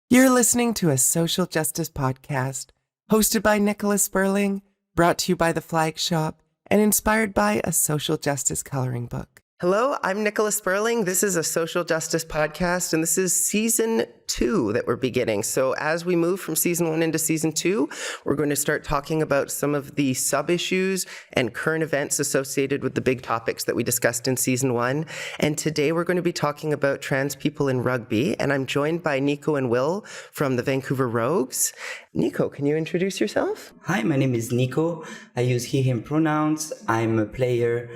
You're listening to a social justice podcast hosted by Nicola Spurling, brought to you by the Flag Shop, and inspired by a social justice coloring book. Hello, I'm Nicola Spurling. This is a social justice podcast, and this is season 2 that we're beginning. So as we move from season 1 into season 2, we're going to start talking about some of the sub-issues and current events associated with the big topics that we discussed in season 1. And today we're going to be talking about trans people in rugby, and I'm joined by Nico and Will from the Vancouver Rogues. Nico, can you introduce yourself? Hi, my name is Nico. I use he, him pronouns. I'm a player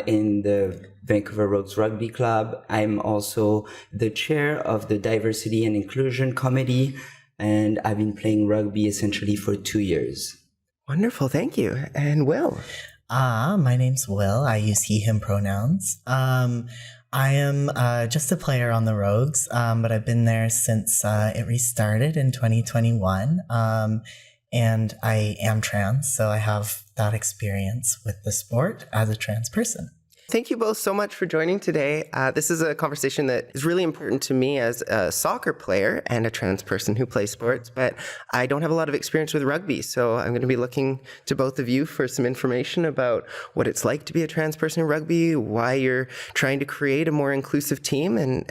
in the Vancouver Rogues Rugby Club. I'm also the chair of the Diversity and Inclusion Committee, and I've been playing rugby essentially for 2 years. Wonderful, thank you. And Will? My name's Will. I use he, him pronouns. I am just a player on the Rogues, but I've been there since it restarted in 2021. And I am trans, so I have that experience with the sport as a trans person. Thank you both so much for joining today. This is a conversation that is really important to me as a soccer player and a trans person who plays sports, but I don't have a lot of experience with rugby, so I'm going to be looking to both of you for some information about what it's like to be a trans person in rugby, why you're trying to create a more inclusive team. And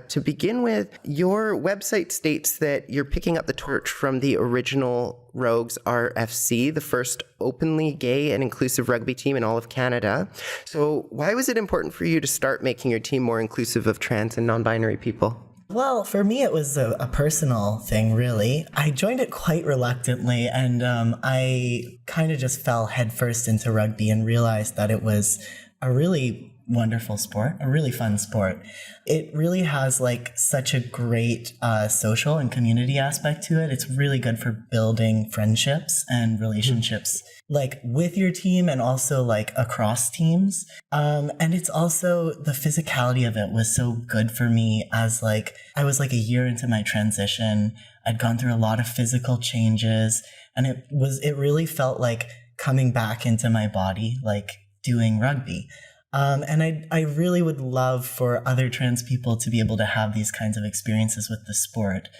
to begin with, your website states that you're picking up the torch from the original Rogues RFC, the first openly gay and inclusive rugby team in all of Canada. So why was it important for you to start making your team more inclusive of trans and non-binary people? Well, for me, it was a personal thing, really. I joined it quite reluctantly, and I kind of just fell headfirst into rugby and realized that it was a really wonderful sport, a really fun sport. It really has like such a great social and community aspect to it. It's really good for building friendships and relationships, like with your team and also like across teams. And it's also, the physicality of it was so good for me as like, I was like a year into my transition. I'd gone through a lot of physical changes, and it really felt like coming back into my body, like doing rugby. And I really would love for other trans people to be able to have these kinds of experiences with the sport.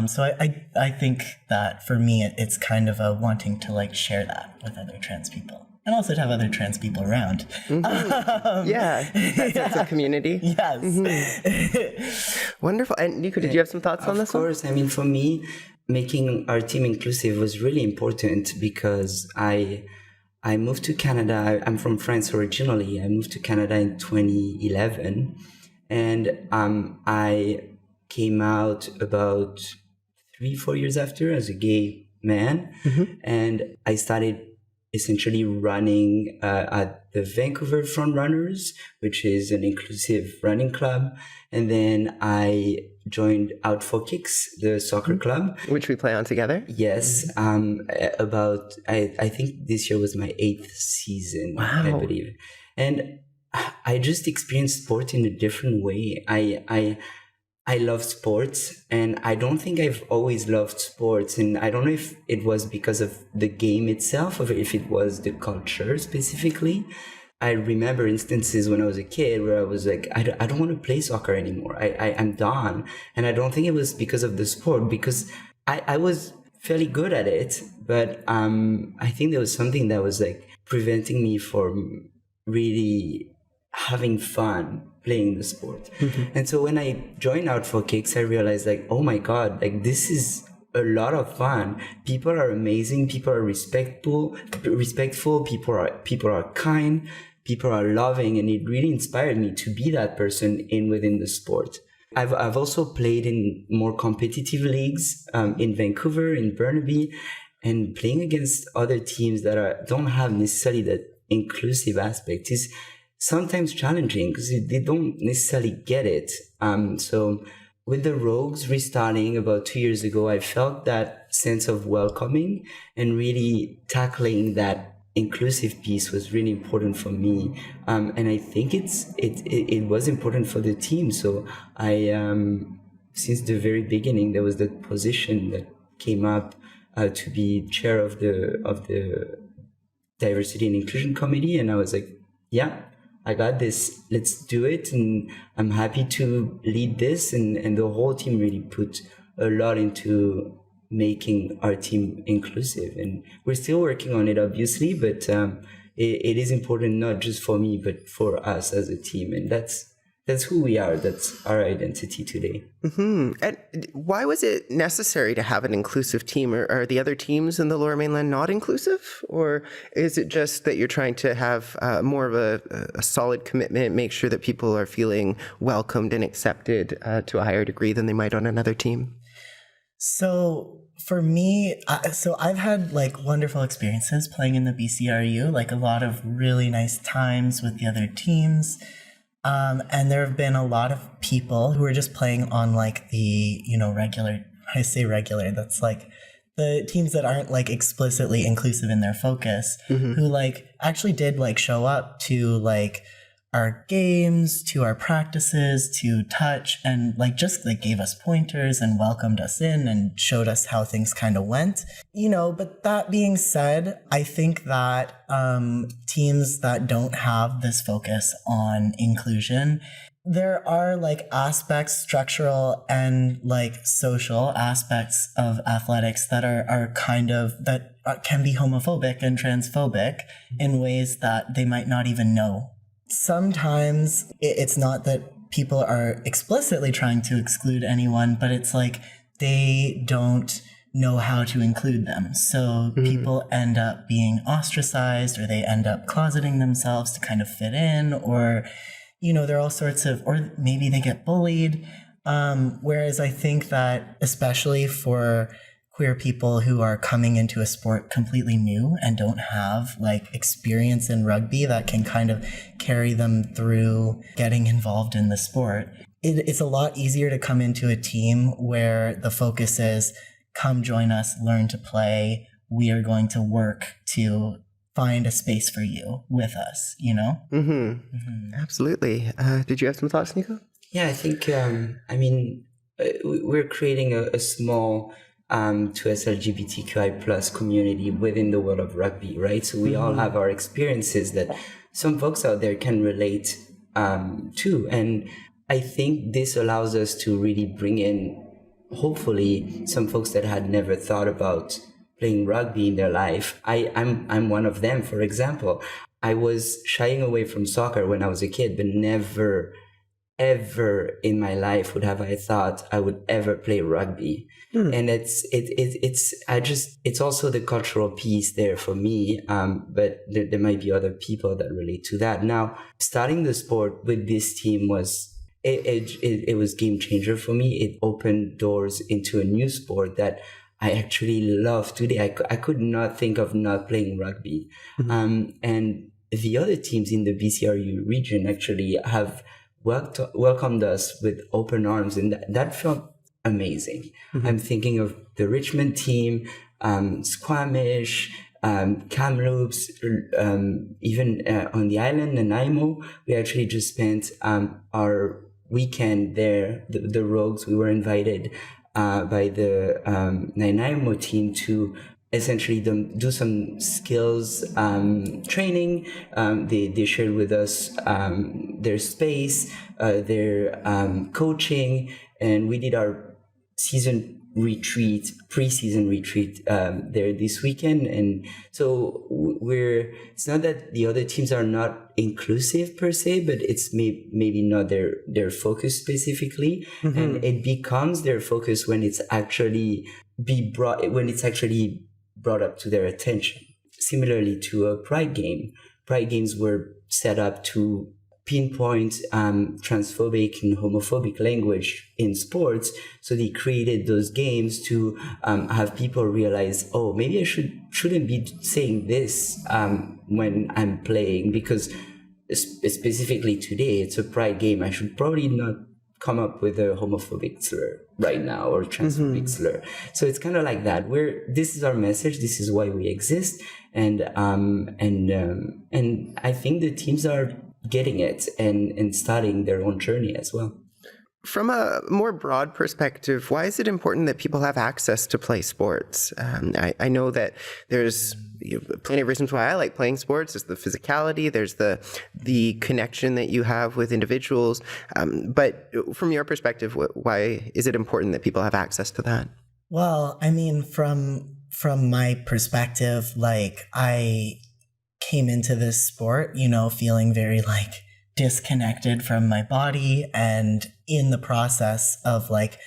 So I think that for me, it's kind of a wanting to like share that with other trans people. And also to have other trans people around. Mm-hmm. That's a community. Yes. Mm-hmm. Wonderful. And Nico, did you have some thoughts on this one? Of course. I mean, for me, making our team inclusive was really important because I moved to Canada. I'm from France originally. I moved to Canada in 2011. And I came out about 3-4 years after as a gay man. Mm-hmm. And I started essentially running at the Vancouver Front Runners, which is an inclusive running club. And then I joined Out for Kicks, the soccer club, which we play on together. Yes, I think this year was my 8th season. Wow. I believe, and I just experienced sport in a different way. I love sports, and I don't think I've always loved sports, and I don't know if it was because of the game itself or if it was the culture specifically. I remember instances when I was a kid where I was like, I don't want to play soccer anymore. I'm done. And I don't think it was because of the sport, because I was fairly good at it. But I think there was something that was like preventing me from really having fun playing the sport. Mm-hmm. And so when I joined Out for Kicks, I realized like, oh my God, like this is a lot of fun. People are amazing. People are respectful. People are kind. People are loving, and it really inspired me to be that person within the sport. I've also played in more competitive leagues in Vancouver, in Burnaby, and playing against other teams that don't have necessarily that inclusive aspect is sometimes challenging because they don't necessarily get it. So with the Rogues restarting about 2 years ago, I felt that sense of welcoming and really tackling that inclusive piece was really important for me. And I think it was important for the team. So I, since the very beginning, there was the position that came up to be chair of the Diversity and Inclusion Committee. And I was like, yeah, I got this, let's do it. And I'm happy to lead this. And the whole team really put a lot into making our team inclusive, and we're still working on it, obviously, but it is important not just for me but for us as a team, and that's who we are. That's our identity today. Mm-hmm. And why was it necessary to have an inclusive team? Are the other teams in the Lower Mainland not inclusive? Or is it just that you're trying to have more of a solid commitment, make sure that people are feeling welcomed and accepted to a higher degree than they might on another team? So for me, I've had like wonderful experiences playing in the BCRU, like a lot of really nice times with the other teams. And there have been a lot of people who are just playing on like the, regular, I say regular, that's like the teams that aren't like explicitly inclusive in their focus, who like actually did like show up to like our games, to our practices, to touch, and like just like gave us pointers and welcomed us in and showed us how things kind of went. But that being said, I think that teams that don't have this focus on inclusion, there are like aspects, structural and like social aspects of athletics that are kind of, that can be homophobic and transphobic in ways that they might not even know. Sometimes it's not that people are explicitly trying to exclude anyone, but it's like they don't know how to include them. So people end up being ostracized, or they end up closeting themselves to kind of fit in, or, there are all sorts of, or maybe they get bullied. Whereas I think that especially for queer people who are coming into a sport completely new and don't have like experience in rugby that can kind of carry them through getting involved in the sport, it's a lot easier to come into a team where the focus is, come join us, learn to play. We are going to work to find a space for you with us, Absolutely. Did you have some thoughts, Nico? Yeah, I think, we're creating a small to LGBTQI plus community within the world of rugby, right? So we all have our experiences that some folks out there can relate to. And I think this allows us to really bring in, hopefully, some folks that had never thought about playing rugby in their life. I'm one of them, for example. I was shying away from soccer when I was a kid, but never, ever in my life would have I thought I would ever play rugby. And it's also the cultural piece there for me. But there might be other people that relate to that. Now, starting the sport with this team was, it was game changer for me. It opened doors into a new sport that I actually love today. I could not think of not playing rugby. And the other teams in the BCRU region actually have welcomed us with open arms, and that felt amazing. I'm thinking of the Richmond team, Squamish, Kamloops, even on the island, Nanaimo. We actually just spent our weekend there, the Rogues. We were invited by the Nanaimo team to essentially do some skills training. They shared with us their space, their coaching, and we did our pre-season retreat there this weekend. And so it's not that the other teams are not inclusive per se, but it's maybe not their focus specifically. And it becomes their focus when it's actually brought up to their attention. Similarly to a Pride game. Pride games were set up to pinpoint transphobic and homophobic language in sports. So they created those games to have people realize, oh, maybe I shouldn't be saying this when I'm playing, because specifically today, it's a Pride game. I should probably not come up with a homophobic slur right now, or transphobic slur. So it's kind of like that. This is our message. This is why we exist. And I think the teams are getting it and starting their own journey as well. From a more broad perspective, why is it important that people have access to play sports? I know that there's plenty of reasons why I like playing sports. There's the physicality, there's the connection that you have with individuals. But from your perspective, why is it important that people have access to that? Well, I mean, from my perspective, like I came into this sport, feeling very like disconnected from my body, and in the process of like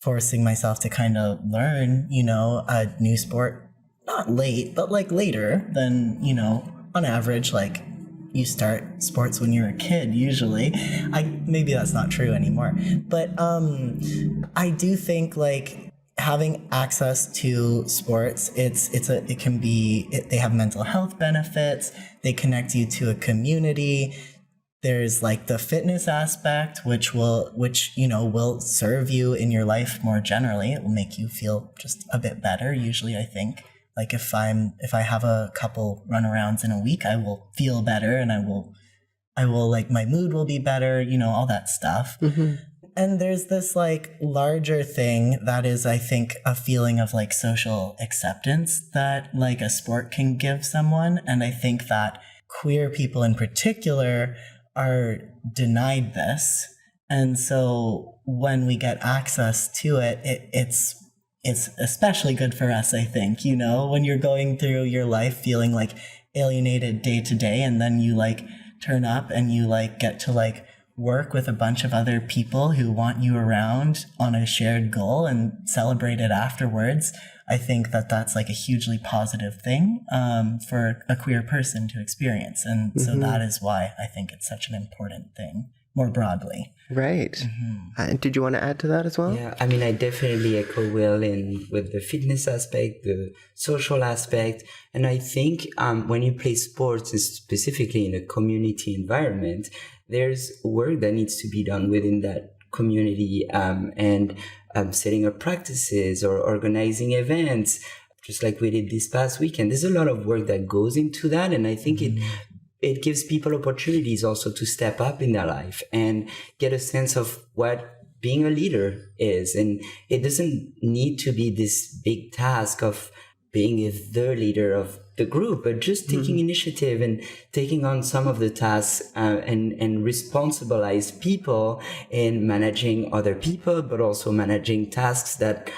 forcing myself to kind of learn, a new sport, not late, but like later than, on average, like you start sports when you're a kid usually. Maybe that's not true anymore, but I do think like having access to sports, they have mental health benefits, they connect you to a community. There's like the fitness aspect, which will serve you in your life more generally. It will make you feel just a bit better. Usually, I think, like if I have a couple runarounds in a week, I will feel better, and I will like my mood will be better. All that stuff. Mm-hmm. And there's this like larger thing that is, I think, a feeling of like social acceptance that like a sport can give someone, and I think that queer people in particular are denied this. And so when we get access to it, it's especially good for us, I think, when you're going through your life feeling like alienated day to day, and then you like turn up and you like get to like work with a bunch of other people who want you around on a shared goal and celebrate it afterwards. I think that that's like a hugely positive thing for a queer person to experience. And so that is why I think it's such an important thing more broadly. Right. Mm-hmm. Did you want to add to that as well? Yeah, I mean, I definitely echo Will with the fitness aspect, the social aspect. And I think when you play sports, and specifically in a community environment, there's work that needs to be done within that community, and setting up practices or organizing events, just like we did this past weekend. There's a lot of work that goes into that, and I think it gives people opportunities also to step up in their life and get a sense of what being a leader is. And it doesn't need to be this big task of being the leader of the group, but just taking initiative and taking on some of the tasks and responsibilize people in managing other people, but also managing tasks that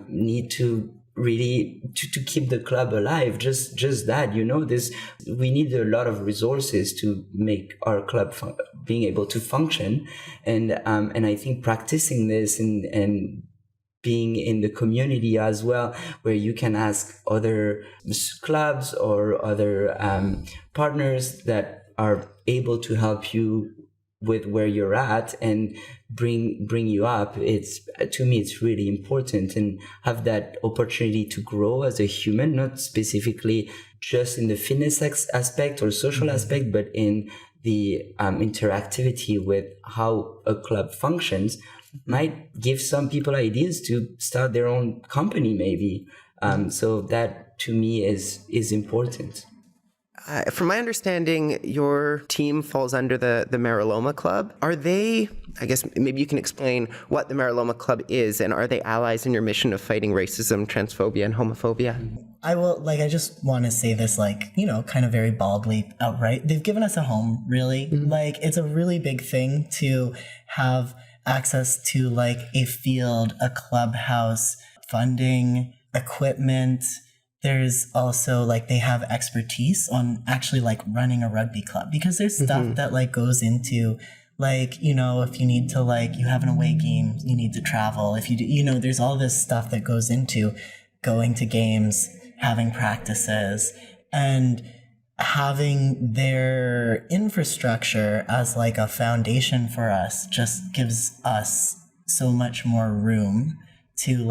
need to really to keep the club alive. Just that, we need a lot of resources to make our club being able to function. And I think practicing this and being in the community as well, where you can ask other clubs or other partners that are able to help you with where you're at and bring you up. To me, it's really important, and have that opportunity to grow as a human, not specifically just in the fitness aspect or social aspect, but in the interactivity with how a club functions. Might give some people ideas to start their own company, maybe. So that, to me, is important. From my understanding, your team falls under the Mariloma Club. Are they, I guess maybe you can explain what the Mariloma Club is, and are they allies in your mission of fighting racism, transphobia, and homophobia? I just want to say this, kind of very baldly outright. They've given us a home, really. Mm-hmm. It's a really big thing to have access to a field, a clubhouse, funding, equipment. There's also they have expertise on actually running a rugby club, because there's stuff that goes into if you need to you have an away game, you need to travel. If you do, there's all this stuff that goes into going to games, having practices, and having their infrastructure as a foundation for us just gives us so much more room to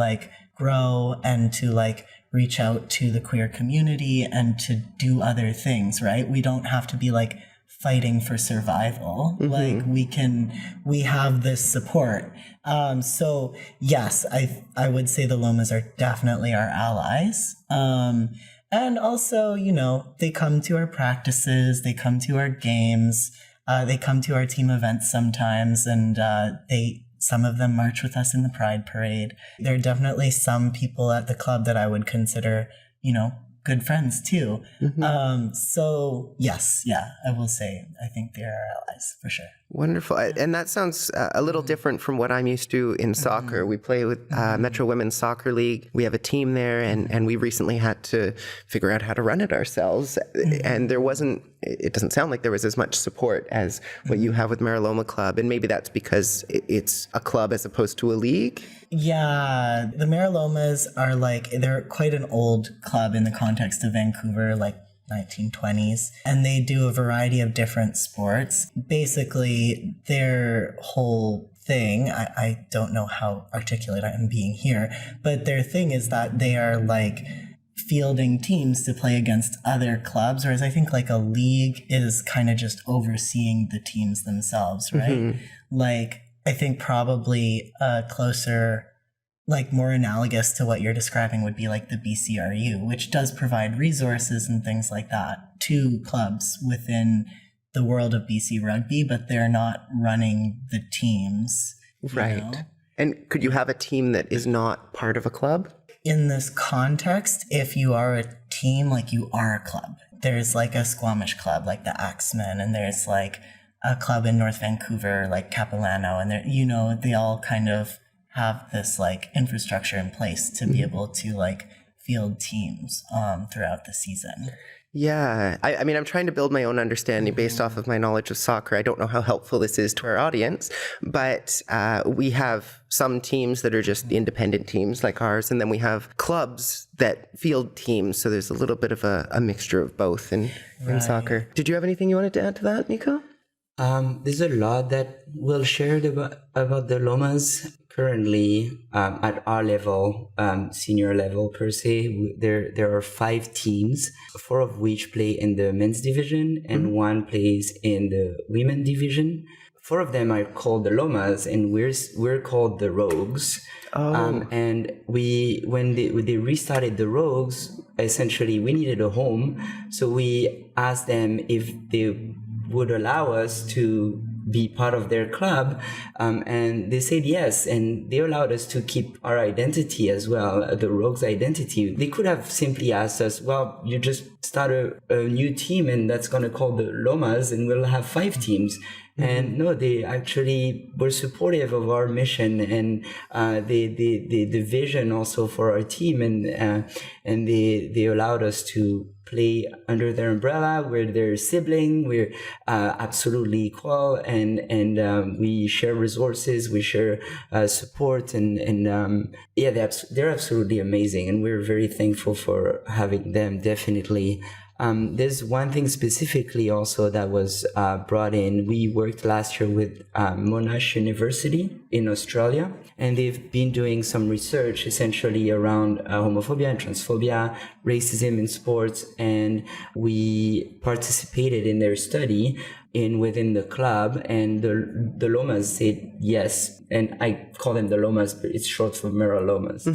grow and to reach out to the queer community and to do other things, right? We don't have to be fighting for survival. We have this support. So yes, I would say the Lomas are definitely our allies. And also, they come to our practices, they come to our games, they come to our team events sometimes, and they Some of them march with us in the Pride Parade. There are definitely some people at the club that I would consider, good friends too. So yes, I will say I think they are our allies for sure. Wonderful. And that sounds a little different from what I'm used to in soccer. We play with Metro Women's Soccer League. We have a team there, and we recently had to figure out how to run it ourselves. And it doesn't sound like there was as much support as what you have with Maraloma Club. And maybe that's because it's a club as opposed to a league. Yeah, the Maralomas are they're quite an old club in the context of Vancouver, 1920s, and they do a variety of different sports. Basically, their whole thing, I don't know how articulate I am being here, but their thing is that they are fielding teams to play against other clubs, whereas I think a league is kind of just overseeing the teams themselves, right? I think probably closer, more analogous to what you're describing would be the BCRU, which does provide resources and things like that to clubs within the world of BC Rugby, but they're not running the teams. Right. And could you have a team that is not part of a club? In this context, if you are a team, you are a club. There's a Squamish club, the Axemen, and there's a club in North Vancouver, Capilano, and they all kind of have this infrastructure in place to be able to field teams throughout the season. Yeah. I mean, I'm trying to build my own understanding based off of my knowledge of soccer. I don't know how helpful this is to our audience, but we have some teams that are just independent teams like ours, and then we have clubs that field teams. So there's a little bit of a mixture of both in soccer. Did you have anything you wanted to add to that, Nico? There's a lot that Will shared about the Lomas. Currently, at our level, senior level per se, there are 5 teams, 4 of which play in the men's division and 1 plays in the women division. 4 of them are called the Lomas, and we're called the Rogues. And when they restarted the Rogues, essentially we needed a home, so we asked them if they would allow us to be part of their club, and they said yes, and they allowed us to keep our identity as well, the Rogues identity. They could have simply asked us, well, you just start a new team and that's going to call the Lomas and we'll have 5 teams. And no, they actually were supportive of our mission and the vision also for our team, and they allowed us to play under their umbrella. We're their sibling. We're absolutely equal, and we share resources. We share support, and they're absolutely amazing, and we're very thankful for having them. Definitely. There's one thing specifically also that was brought in. We worked last year with Monash University in Australia, and they've been doing some research essentially around homophobia and transphobia, racism in sports, and we participated in their study within the club, and the Lomas said yes, and I call them the Lomas, but it's short for Maralomas.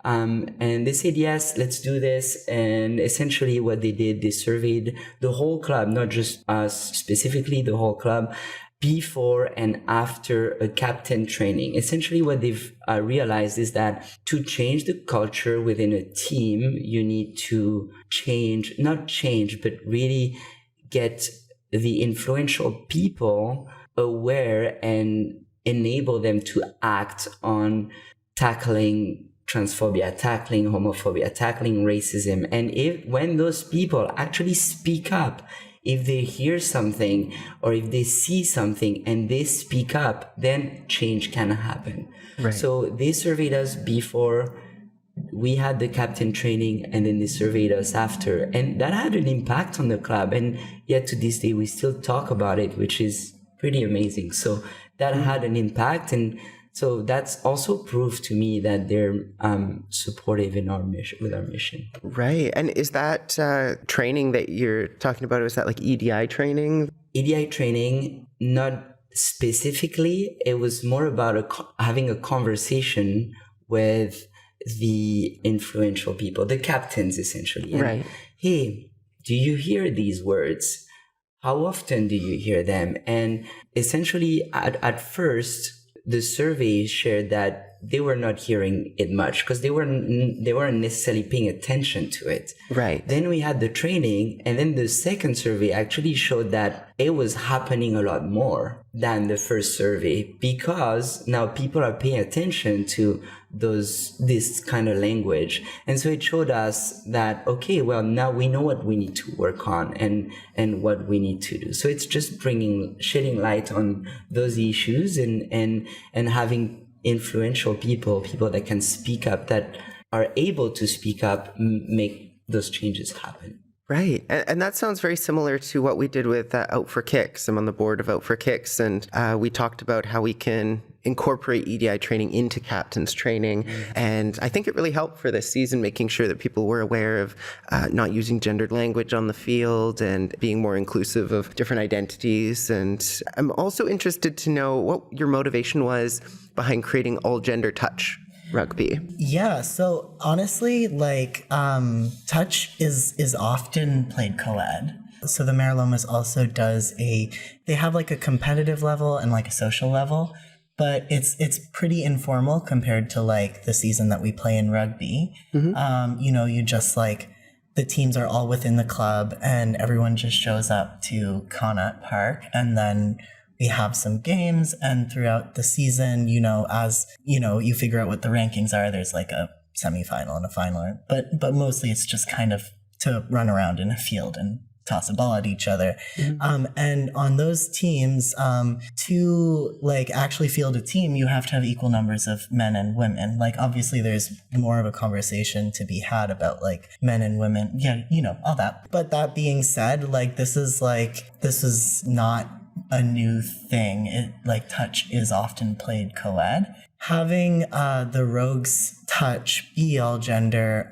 And they said yes, let's do this. And essentially what they did, they surveyed the whole club, not just us specifically, the whole club, before and after a captain training. Essentially what they've realized is that to change the culture within a team, you need to but really get the influential people aware and enable them to act on tackling transphobia, tackling homophobia, tackling racism. And when those people actually speak up, if they hear something or if they see something and they speak up, then change can happen. Right. So they surveyed us before we had the captain training, and then they surveyed us after, and that had an impact on the club, and yet to this day we still talk about it, which is pretty amazing. So that had an impact, and so that's also proof to me that they're supportive in our mission, with our mission. Right. And is that training that you're talking about, is that like EDI training? EDI training, not specifically. It was more about having a conversation with the influential people, the captains essentially. And, right. Hey, do you hear these words? How often do you hear them? And essentially at first, the survey shared that they were not hearing it much because they weren't necessarily paying attention to it. Right. Then we had the training, and then the second survey actually showed that it was happening a lot more than the first survey, because now people are paying attention to this kind of language. And so it showed us that, okay, well, now we know what we need to work on and what we need to do. So it's just shedding light on those issues and having influential people that can speak up, that are able to speak up, make those changes happen. Right. And that sounds very similar to what we did with Out for Kicks. I'm on the board of Out for Kicks, and we talked about how we can incorporate EDI training into captain's training. And I think it really helped for this season, making sure that people were aware of not using gendered language on the field and being more inclusive of different identities. And I'm also interested to know what your motivation was behind creating all gender touch rugby. Yeah, so honestly, like touch is often played co-ed. So the Marilomas also does they have like a competitive level and like a social level, but it's pretty informal compared to like the season that we play in rugby. You just like, the teams are all within the club and everyone just shows up to Connaught Park, and then we have some games, and throughout the season, as you figure out what the rankings are, there's like a semifinal and a final, but mostly it's just kind of to run around in a field and toss a ball at each other. And on those teams, to like actually field a team, you have to have equal numbers of men and women. Like obviously there's more of a conversation to be had about like men and women, all that. But that being said, like this is not a new thing. It like touch is often played co-ed. Having the Rogues touch be all gender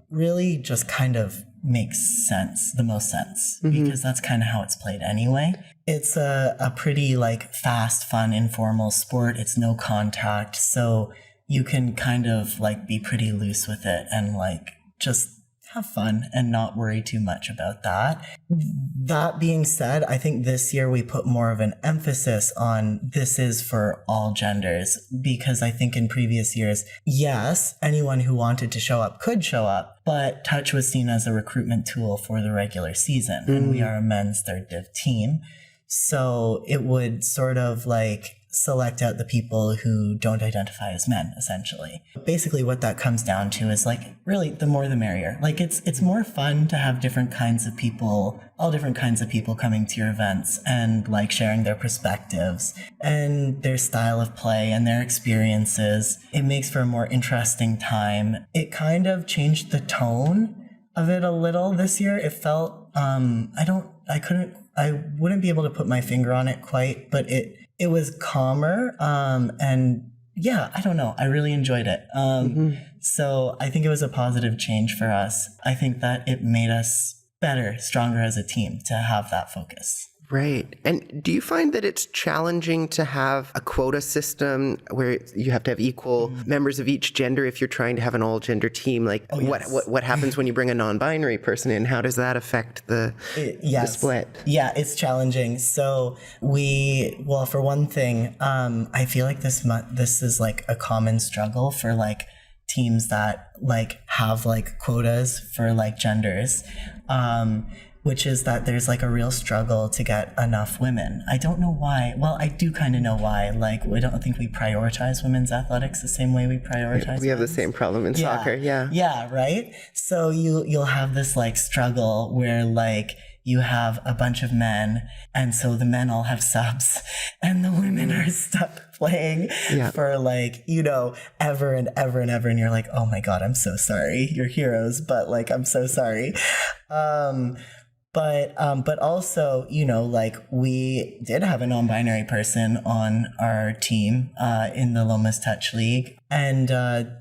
really just kind of makes the most sense, because that's kind of how it's played anyway. It's a pretty like fast, fun, informal sport. It's no contact, so you can kind of like be pretty loose with it and like just have fun and not worry too much about that. That being said, I think this year we put more of an emphasis on this is for all genders, because I think in previous years, yes, anyone who wanted to show up could show up, but touch was seen as a recruitment tool for the regular season, and we are a men's third div team. So it would sort of like select out the people who don't identify as men, essentially. Basically what that comes down to is like, really, the more the merrier. Like it's more fun to have different kinds of people, all different kinds of people coming to your events and like sharing their perspectives and their style of play and their experiences. It makes for a more interesting time. It kind of changed the tone of it a little this year. It felt, I wouldn't be able to put my finger on it quite, but it was calmer, and yeah, I don't know. I really enjoyed it. So I think it was a positive change for us. I think that it made us better, stronger as a team to have that focus. Right. And do you find that it's challenging to have a quota system where you have to have equal members of each gender if you're trying to have an all-gender team? Like, what happens when you bring a non-binary person in? How does that affect the split? Yeah, it's challenging. So for one thing, I feel like this is like a common struggle for like teams that like have like quotas for like genders. Which is that there's like a real struggle to get enough women. I don't know why. Well, I do kind of know why. Like, I don't think we prioritize women's athletics the same way we prioritize We have the same problem in soccer, yeah. Yeah, right? So you'll have this like struggle where like you have a bunch of men, and so the men all have subs, and the women are stuck playing for like, ever and ever and ever, and you're like, oh my God, I'm so sorry. You're heroes, but like, I'm so sorry. But also, like we did have a non-binary person on our team in the Lomas Touch League, and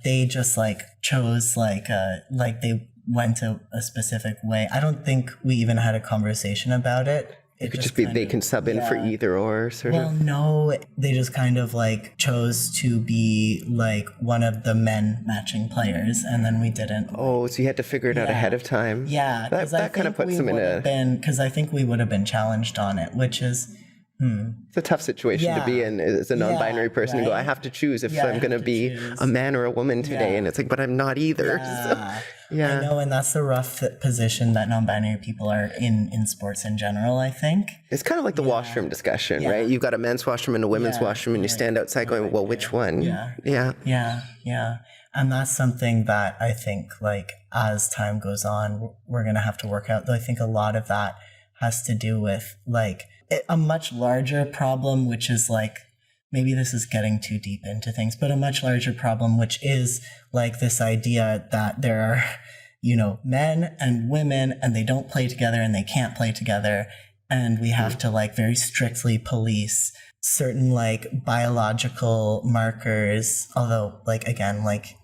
they just like chose like they went a specific way. I don't think we even had a conversation about it. It could just be they can sub in for either or sort of. Well, no, they just kind of like chose to be like one of the men matching players, and then we didn't. Oh, so you had to figure it out ahead of time. Yeah, that kind of puts them in because I think we would have been challenged on it, which is It's a tough situation to be in as a non-binary person and go, I have to choose if I'm going to be a man or a woman today. And it's like, but I'm not either. I know, and that's the rough position that non-binary people are in sports in general, I think. It's kind of like the washroom discussion, right? You've got a men's washroom and a women's washroom, and you stand outside going, well, which one? Yeah. And that's something that I think, like, as time goes on, we're going to have to work out. Though I think a lot of that has to do with, like, a much larger problem, which is, like, maybe this is getting too deep into things, but a much larger problem, which is, like, this idea that there are, you know, men and women, and they don't play together and they can't play together. And we have to, like, very strictly police certain, like, biological markers, although, like, again, like,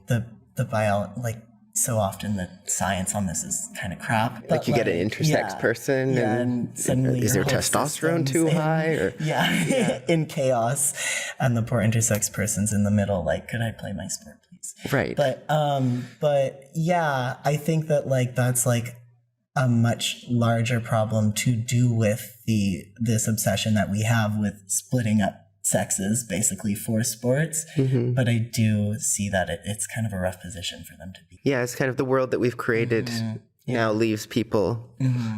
so often the science on this is kind of crap. But like you get an intersex person and suddenly is their testosterone too high? Or? In chaos. And the poor intersex person's in the middle, like, could I play my sport, please? Right. But yeah, I think that, like, that's, like, a much larger problem to do with this obsession that we have with splitting up sexes basically for sports. But I do see that it's kind of a rough position for them to be. Yeah, it's kind of the world that we've created now leaves people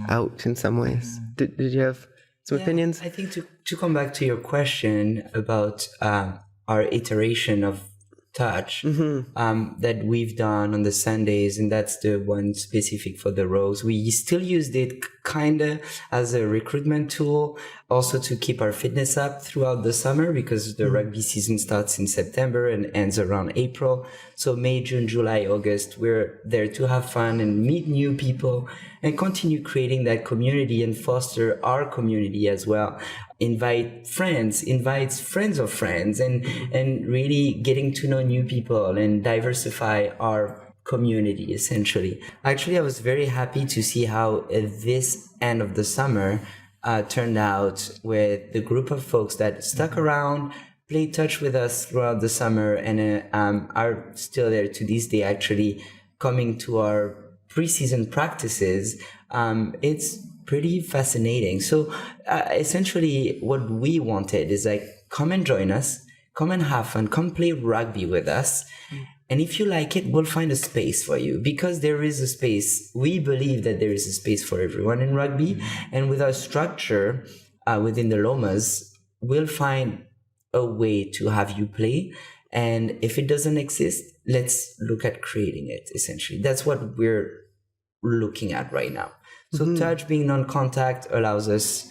out in some ways. Did you have some opinions? I think to come back to your question about our iteration of touch that we've done on the Sundays, and that's the one specific for the Rogues. We still used it kind of as a recruitment tool, also to keep our fitness up throughout the summer, because the rugby season starts in September and ends around April. So May, June, July, August, we're there to have fun and meet new people and continue creating that community and foster our community as well. Invite friends of friends, and really getting to know new people and diversify our community, essentially. Actually, I was very happy to see how this end of the summer turned out with the group of folks that stuck around, played touch with us throughout the summer, and are still there to this day, actually coming to our preseason practices. It's pretty fascinating. So essentially what we wanted is, like, come and join us, come and have fun, come play rugby with us. And if you like it, we'll find a space for you, because there is a space. We believe that there is a space for everyone in rugby. And with our structure within the Lomas, we'll find a way to have you play. And if it doesn't exist, let's look at creating it, essentially. That's what we're looking at right now. So touch being non-contact allows us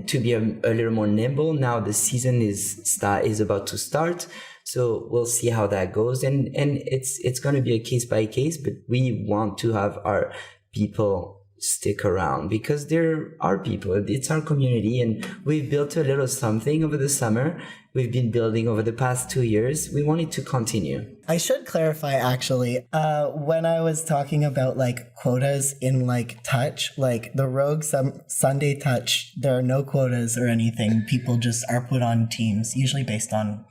to be a little more nimble. Now the season is about to start, so we'll see how that goes. And it's going to be a case by case, but we want to have our people stick around, because they're our people. It's our community, and we've built a little something over the summer. We've been building over the past 2 years. We want it to continue. I should clarify, actually, when I was talking about, like, quotas in, like, touch, like, the Rogues Sunday touch, there are no quotas or anything. People just are put on teams, usually based on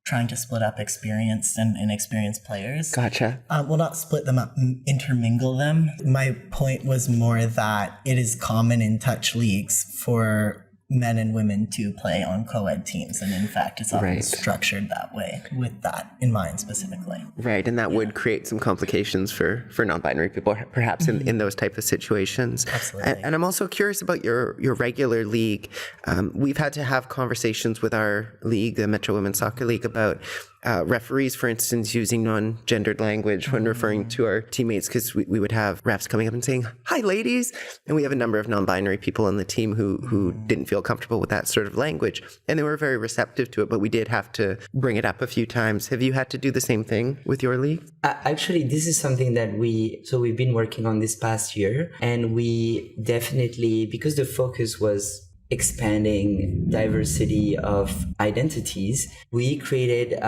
trying to split up experienced and inexperienced players. Gotcha. Well, not split them up, intermingle them. My point was more that it is common in touch leagues for men and women to play on co-ed teams, and in fact it's often structured that way, with that in mind specifically. Right, and that would create some complications for non-binary people, perhaps in those type of situations. Absolutely. And I'm also curious about your regular league. We've had to have conversations with our league, the Metro Women's Soccer League, about referees, for instance, using non-gendered language when referring to our teammates, because we would have refs coming up and saying, "Hi, ladies," and we have a number of non-binary people on the team who didn't feel comfortable with that sort of language, and they were very receptive to it, but we did have to bring it up a few times. Have you had to do the same thing with your league? Actually, this is something that we've been working on this past year, and we definitely, because the focus was expanding diversity of identities, we created,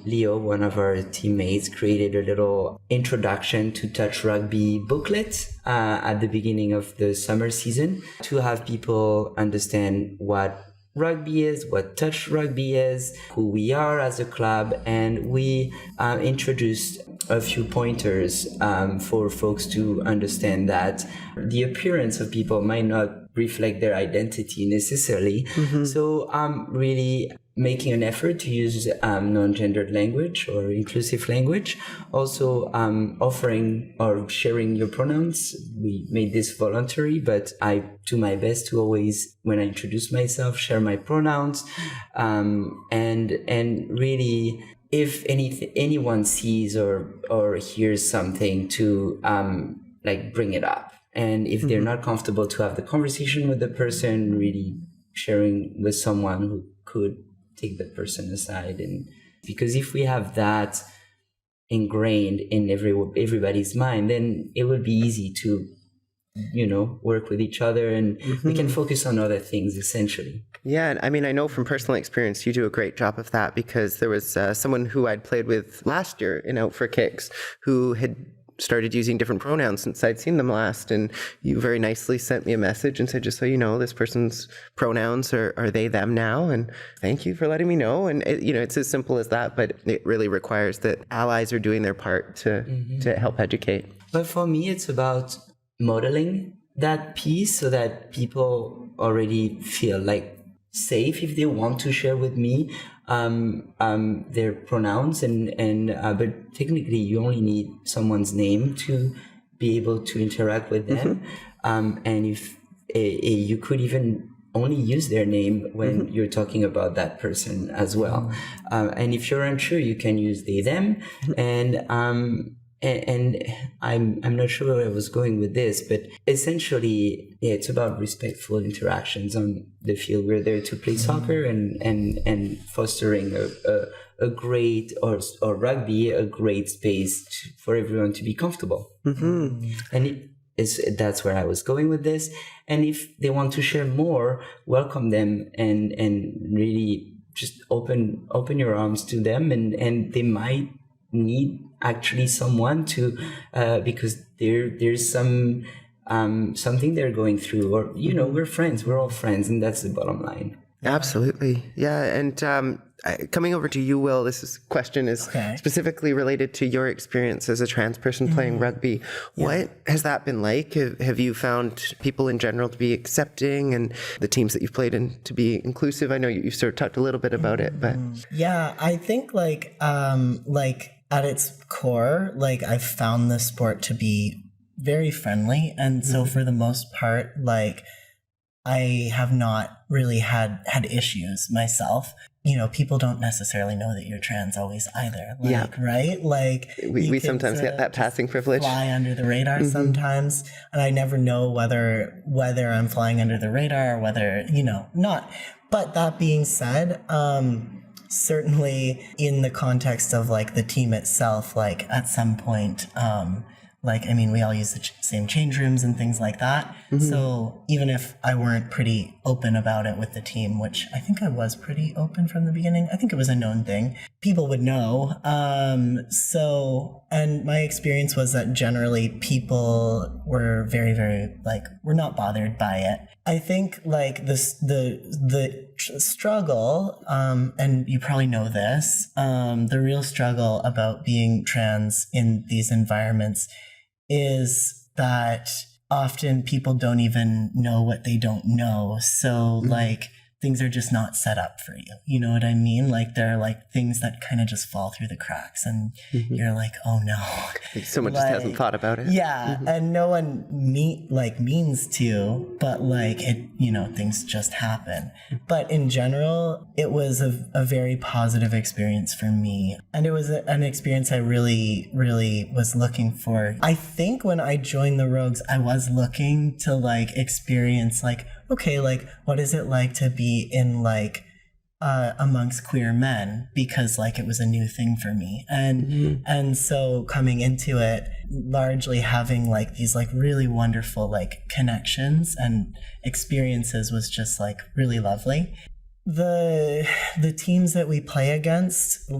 Leo, one of our teammates, created a little introduction to touch rugby booklet at the beginning of the summer season, to have people understand what rugby is, what touch rugby is, who we are as a club, and we introduced a few pointers for folks to understand that the appearance of people might not reflect their identity necessarily. So really making an effort to use non-gendered language or inclusive language. Also offering or sharing your pronouns. We made this voluntary, but I do my best to always, when I introduce myself, share my pronouns. And really, if anyone sees or hears something, to like bring it up. And if they're not comfortable to have the conversation with the person, really sharing with someone who could take the person aside. And because if we have that ingrained in everybody's mind, then it would be easy to, work with each other, and we can focus on other things essentially. Yeah, I mean, I know from personal experience you do a great job of that, because there was someone who I'd played with last year in Out for Kicks who had started using different pronouns since I'd seen them last, and you very nicely sent me a message and said, just so you know, this person's pronouns are they, them now, and thank you for letting me know. And it's as simple as that, but it really requires that allies are doing their part to help educate. But for me, it's about modeling that piece so that people already feel like safe if they want to share with me their pronouns, and but technically you only need someone's name to be able to interact with them. And if you could even only use their name when you're talking about that person as well. And if you're unsure, you can use they, them. And I'm not sure where I was going with this, but essentially, it's about respectful interactions on the field. We're there to play soccer and fostering a great, or rugby, a great space for everyone to be comfortable. And that's where I was going with this. And if they want to share more, welcome them and really just open your arms to them, and they might need actually someone to because there's some something they're going through, or we're all friends, and that's the bottom line. Absolutely. Yeah. And coming over to you, Will, question is specifically related to your experience as a trans person playing rugby. What has that been like? Have you found people in general to be accepting, and the teams that you've played in to be inclusive? I know you sort of talked a little bit about it, but yeah, I think like at its core, like I've found the sport to be very friendly, and so for the most part, like I have not really had issues myself. People don't necessarily know that you're trans always either. Right? Like we sometimes get that passing privilege. Fly under the radar sometimes, and I never know whether I'm flying under the radar or whether not. But that being said, certainly in the context of like the team itself, like at some point, we all use the same change rooms and things like that. So even if I weren't pretty open about it with the team, which I think I was pretty open from the beginning, I think it was a known thing, people would know. And my experience was that generally people were very, very were not bothered by it. I think like the struggle, and you probably know this, the real struggle about being trans in these environments is that often people don't even know what they don't know. So things are just not set up for you. You know what I mean? Like there are like things that kind of just fall through the cracks, and you're like, oh no. Someone just hasn't thought about it. Yeah. And no one means to, but things just happen. But in general, it was a very positive experience for me. And it was an experience I really, really was looking for. I think when I joined the Rogues, I was looking to experience okay, what is it like to be in amongst queer men, because it was a new thing for me. And so coming into it, largely having these really wonderful connections and experiences was just really lovely. The teams that we play against,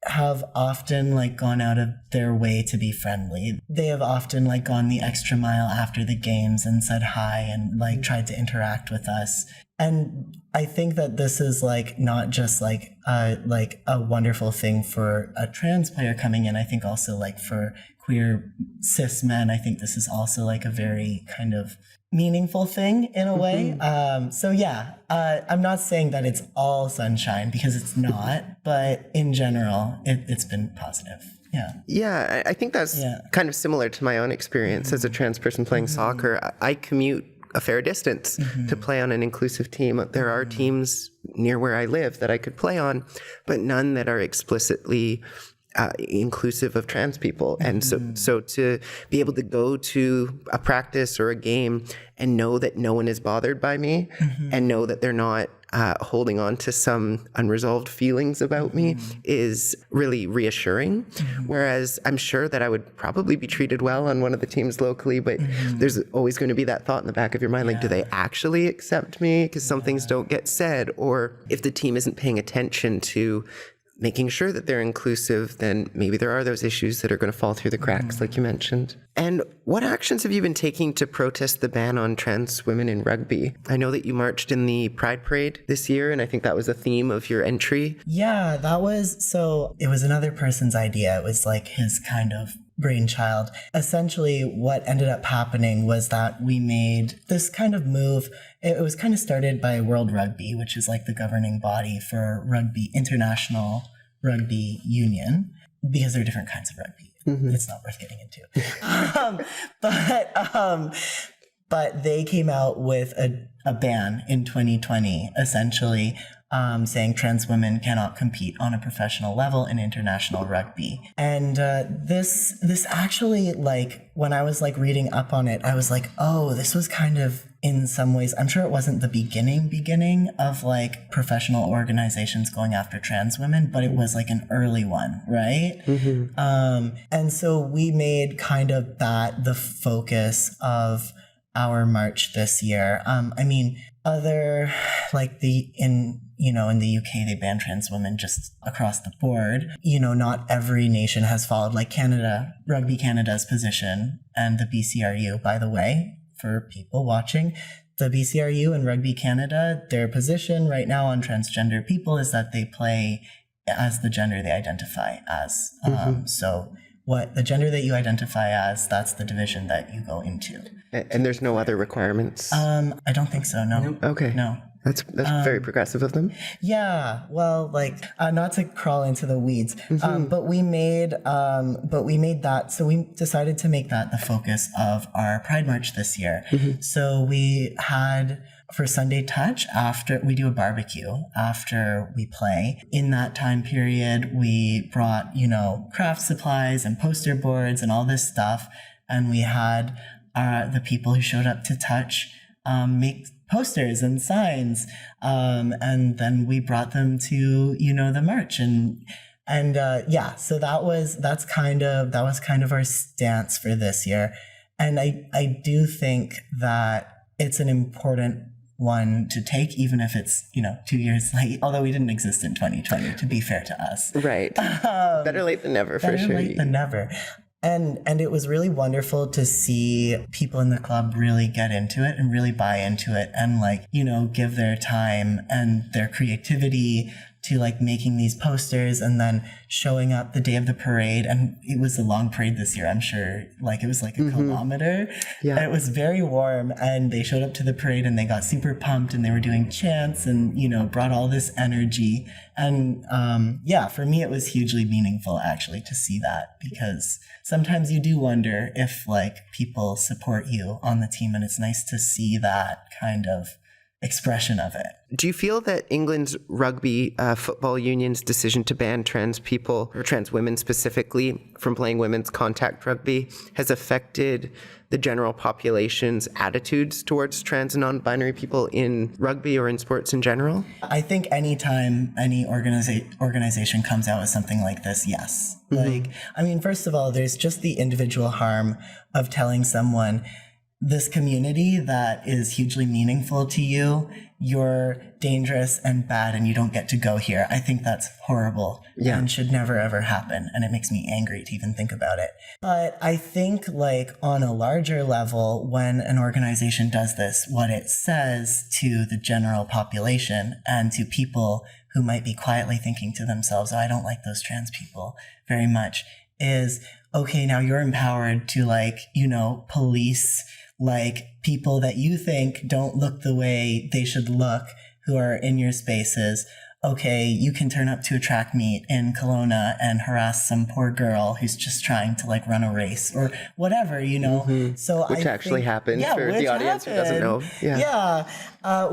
have often like gone out of their way to be friendly. They have often like gone the extra mile after the games and said hi and like tried to interact with us. And I think that this is like not just like a wonderful thing for a trans player coming in. I think also like for queer cis men, I think this is also like a very kind of meaningful thing in a way. So yeah, I'm not saying that it's all sunshine because it's not, but in general, it's been positive. Yeah. Yeah, I think that's kind of similar to my own experience as a trans person playing soccer. I commute a fair distance to play on an inclusive team. There are teams near where I live that I could play on, but none that are explicitly inclusive of trans people. And so to be able to go to a practice or a game and know that no one is bothered by me and know that they're not holding on to some unresolved feelings about me is really reassuring. Whereas I'm sure that I would probably be treated well on one of the teams locally, but there's always going to be that thought in the back of your mind, like, do they actually accept me? Because some things don't get said. Or if the team isn't paying attention to making sure that they're inclusive, then maybe there are those issues that are going to fall through the cracks, like you mentioned. And what actions have you been taking to protest the ban on trans women in rugby? I know that you marched in the Pride Parade this year, and I think that was a theme of your entry. Yeah, it was another person's idea. It was like his kind of brainchild. Essentially, what ended up happening was that we made this kind of move. It was kind of started by World Rugby, which is like the governing body for rugby, international rugby union, because there are different kinds of rugby. It's not worth getting into. But they came out with a ban in 2020, essentially, saying trans women cannot compete on a professional level in international rugby. And this actually, like, when I was like reading up on it, I was like, oh, this was kind of, in some ways, I'm sure it wasn't the beginning of like professional organizations going after trans women, but it was like an early one, right? And so we made kind of that the focus of our march this year. I mean, other, like in the UK, they ban trans women just across the board. Not every nation has followed, like Canada, Rugby Canada's position, and the BCRU, by the way, for people watching, the BCRU and Rugby Canada, their position right now on transgender people is that they play as the gender they identify as. So what the gender that you identify as, that's the division that you go into. And there's no other requirements? I don't think so, no. Okay. No. That's very progressive of them. Yeah, well, like, not to crawl into the weeds, but we made that. So we decided to make that the focus of our Pride March this year. So we had, for Sunday Touch, after we do a barbecue after we play. In that time period, we brought craft supplies and poster boards and all this stuff, and we had the people who showed up to Touch make posters and signs, and then we brought them to the march, and so that was kind of our stance for this year. And I do think that it's an important one to take, even if it's 2 years late, although we didn't exist in 2020, to be fair to us. Right. Better late than never, for sure. Better late than never. And it was really wonderful to see people in the club really get into it and really buy into it and give their time and their creativity to making these posters and then showing up the day of the parade. And it was a long parade this year, I'm sure. It was a kilometer. Yeah. And it was very warm, and they showed up to the parade and they got super pumped and they were doing chants and, brought all this energy. And for me, it was hugely meaningful actually to see that, because sometimes you do wonder if people support you on the team, and it's nice to see that kind of expression of it. Do you feel that England's rugby football union's decision to ban trans people, or trans women specifically, from playing women's contact rugby has affected the general population's attitudes towards trans and non-binary people in rugby or in sports in general? I think anytime any organization comes out with something like this, yes. First of all, there's just the individual harm of telling someone, this community that is hugely meaningful to you, you're dangerous and bad and you don't get to go here. I think that's horrible and should never ever happen. And it makes me angry to even think about it. But I think like on a larger level, when an organization does this, what it says to the general population and to people who might be quietly thinking to themselves, oh, I don't like those trans people very much, is, okay, now you're empowered to like, you know, police like people that you think don't look the way they should look who are in your spaces. Okay, you can turn up to a track meet in Kelowna and harass some poor girl who's just trying to like run a race or whatever, you know. So which actually happened for the audience who doesn't know.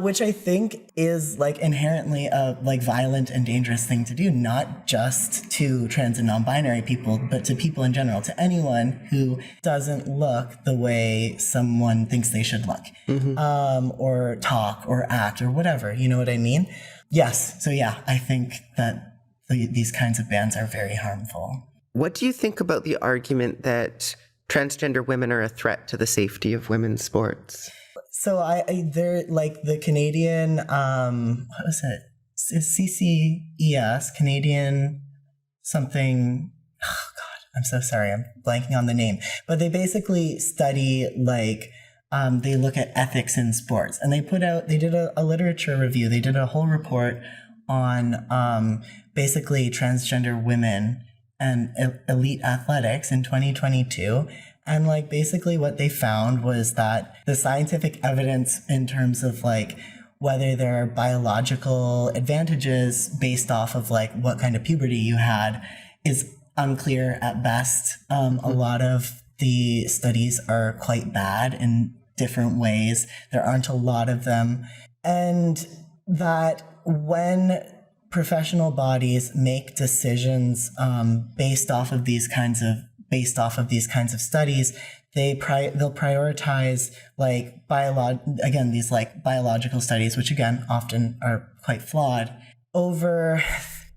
Which I think is like inherently a like violent and dangerous thing to do, not just to trans and non-binary people, but to people in general, to anyone who doesn't look the way someone thinks they should look, or talk or act or whatever. You know what I mean? Yes. So yeah, I think that these kinds of bans are very harmful. What do you think about the argument that transgender women are a threat to the safety of women's sports? So they're like the Canadian, what was it? CCES, Canadian something. Oh God, I'm so sorry. I'm blanking on the name. But they basically study like, they look at ethics in sports, and they did a literature review. They did a whole report on basically transgender women and elite athletics in 2022. And like basically what they found was that the scientific evidence in terms of like whether there are biological advantages based off of like what kind of puberty you had is unclear at best. A lot of the studies are quite bad in different ways. There aren't a lot of them. And that when professional bodies make decisions based off of these kinds of studies, they'll prioritize like these like biological studies, which again often are quite flawed, over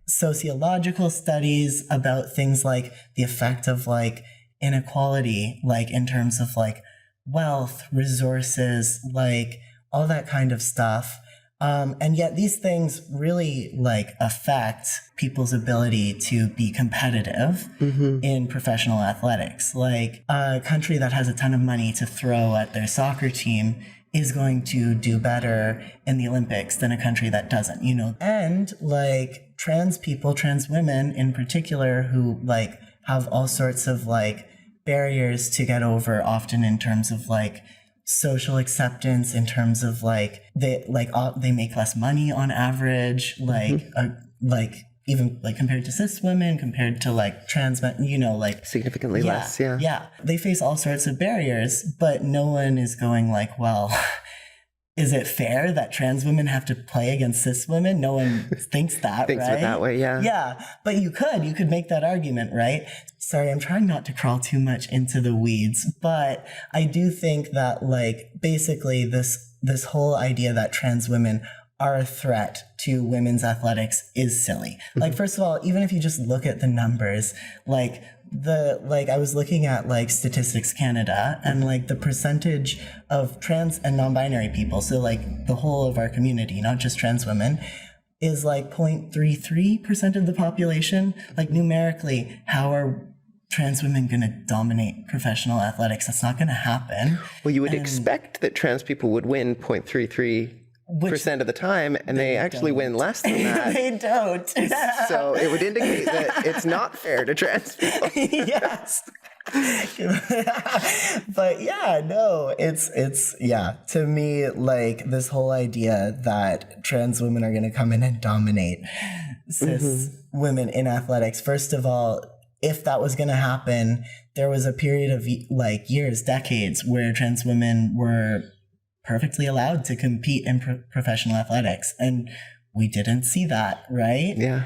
sociological studies about things like the effect of like inequality, like in terms of like wealth, resources, like all that kind of stuff. And yet these things really like affect people's ability to be competitive in professional athletics. Like a country that has a ton of money to throw at their soccer team is going to do better in the Olympics than a country that doesn't, you know. And like trans people, trans women in particular, who like have all sorts of like barriers to get over, often in terms of like social acceptance, in terms of like they make less money on average, like even like compared to cis women, compared to like trans men, you know, like significantly less. Yeah. They face all sorts of barriers, but no one is going like, well, is it fair that trans women have to play against cis women? No one thinks that, Thinks right? it that way, yeah. Yeah, but you could make that argument, right? Sorry, I'm trying not to crawl too much into the weeds, but I do think that like basically this whole idea that trans women are a threat to women's athletics is silly. Like, first of all, even if you just look at the numbers, I was looking at like Statistics Canada, and like the percentage of trans and non-binary people, so like the whole of our community, not just trans women, is like 0.33% of the population. Like numerically, how are trans women going to dominate professional athletics? That's not going to happen. Well, you would expect that trans people would win 0.33% of the time, and they actually win less than that. They don't. So it would indicate that it's not fair to trans people. Yes. But yeah, no, it's to me, like this whole idea that trans women are going to come in and dominate cis women in athletics. First of all, if that was going to happen, there was a period of like years, decades, where trans women were perfectly allowed to compete in professional athletics, and we didn't see that, right? Yeah.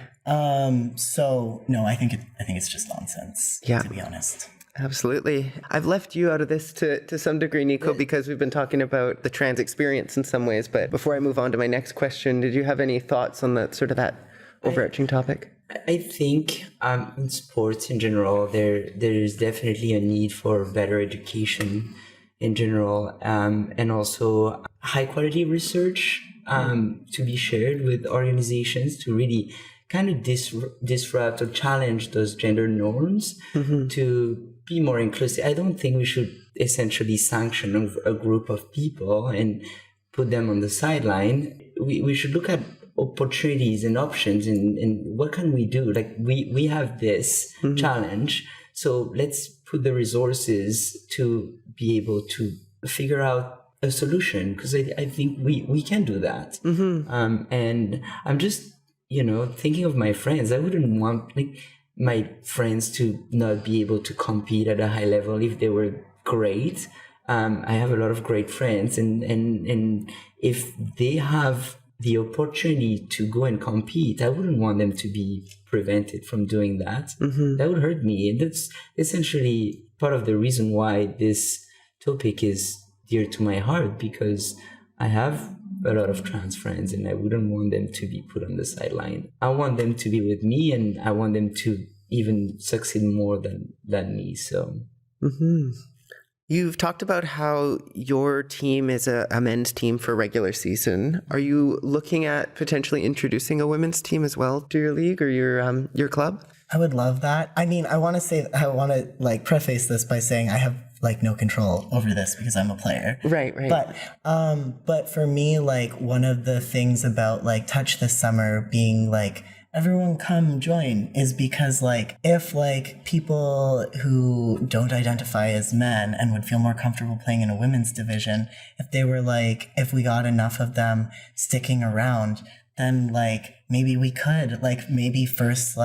So no, I think it's just nonsense. Yeah. To be honest. Absolutely. I've left you out of this to some degree, Nico, because we've been talking about the trans experience in some ways. But before I move on to my next question, did you have any thoughts on that overarching topic? I think in sports in general, there is definitely a need for better education in general, and also high quality research to be shared with organizations to really kind of disrupt or challenge those gender norms to be more inclusive. I don't think we should essentially sanction a group of people and put them on the sideline. We should look at opportunities and options and what can we do? Like we have this challenge, so let's put the resources to be able to figure out a solution, because I think we can do that. And I'm just, thinking of my friends. I wouldn't want my friends to not be able to compete at a high level if they were great. I have a lot of great friends, and if they have the opportunity to go and compete, I wouldn't want them to be prevented from doing that. That would hurt me. And that's essentially part of the reason why this topic is dear to my heart, because I have a lot of trans friends and I wouldn't want them to be put on the sideline. I want them to be with me, and I want them to even succeed more than me. So You've talked about how your team is a men's team for regular season. Are you looking at potentially introducing a women's team as well to your league or your club? I would love that. I mean, I want to preface this by saying I have no control over this because I'm a player. Right. But for me, one of the things about Touch this summer being everyone come join is because if people who don't identify as men and would feel more comfortable playing in a women's division, if they were if we got enough of them sticking around, then maybe we could maybe first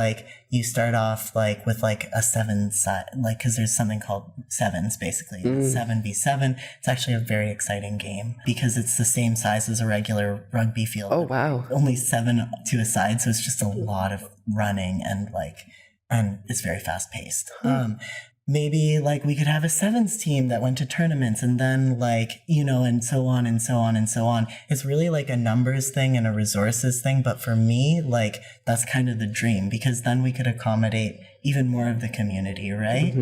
you start off with a 7 side, because there's something called sevens basically. 7v7. It's actually a very exciting game because it's the same size as a regular rugby field. Oh wow. Only 7 to a side, so it's just a lot of running and it's very fast paced. Maybe we could have a sevens team that went to tournaments and then and so on and so on and so on. It's really a numbers thing and a resources thing. But for me, that's kind of the dream, because then we could accommodate even more of the community, right?